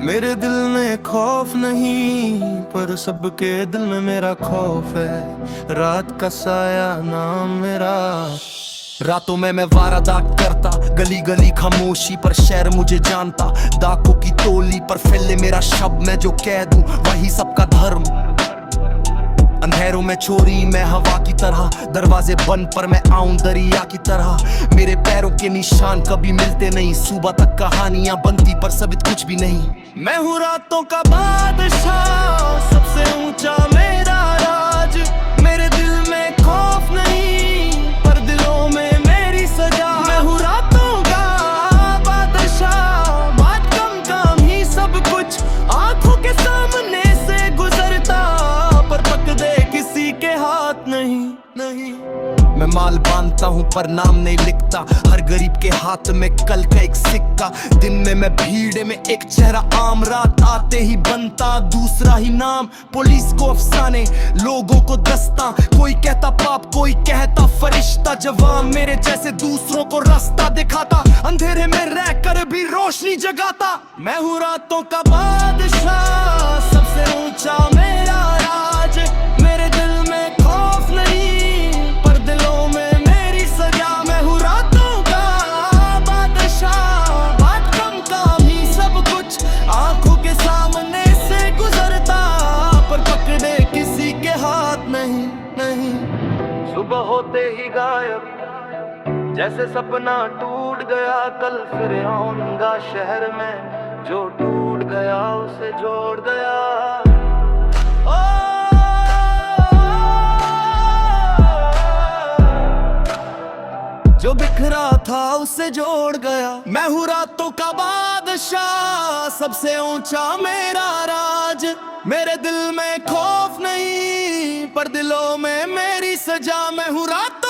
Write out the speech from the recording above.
मेरे दिल में खौफ नहीं, पर सबके दिल में मेरा खौफ है। रात का साया नाम मेरा। रातों में मैं वारदात करता, गली गली खामोशी पर शहर मुझे जानता। डाकों की टोली पर फैले मेरा शब्द, मैं जो कह दूं वही सबका धर्म। अंधेरों में चोरी मैं हवा की तरह, दरवाजे बंद पर मैं आऊं दरिया की तरह। मेरे पैरों के निशान कभी मिलते नहीं, सुबह तक कहानियां बनती पर साबित कुछ भी नहीं। मैं हूँ रातों का बादशाह, सबसे ऊंचा मेरा राज। मेरे दिल में खौफ नहीं, पर दिलों में मेरी सजा। मैं हूँ रातों का बादशाह, बात कम काम ही सब कुछ। आंखों के सामने से गुजरता, पर पक दे किसी के हाथ नहीं। मैं माल बांधता हूँ पर नाम नहीं लिखता, हर गरीब के हाथ में कल का एक सिक्का। दिन में मैं भीड़ में एक चेहरा आम, रात आते ही बनता दूसरा ही नाम। पुलिस को अफसाने, लोगों को दस्ता, कोई कहता पाप कोई कहता फरिश्ता। जवाब मेरे जैसे दूसरों को रास्ता दिखाता, अंधेरे में रहकर भी रोशनी जगाता। मैं हूँ रातों का बादशाह, सबसे ऊंचा मेरा राज। मेरे दिल में खौफ नहीं, पर दिलों में मेरी सजा। मैं हूँ रातों का बादशाह, बात कम काम ही सब कुछ। आंखों के सामने से गुजरता, पर पकड़े किसी के हाथ नहीं। सुबह होते ही गायब, जैसे सपना टूट गया। कल फिर आऊंगा शहर में, जो टूट गया उसे जोड़ गया। जो बिखरा था उसे जोड़ गया। मैं हूँ रातों का बादशाह, सबसे ऊंचा मेरा राज। मेरे दिल में खौफ नहीं, पर दिलों में मेरी सजा। मैं हूँ रात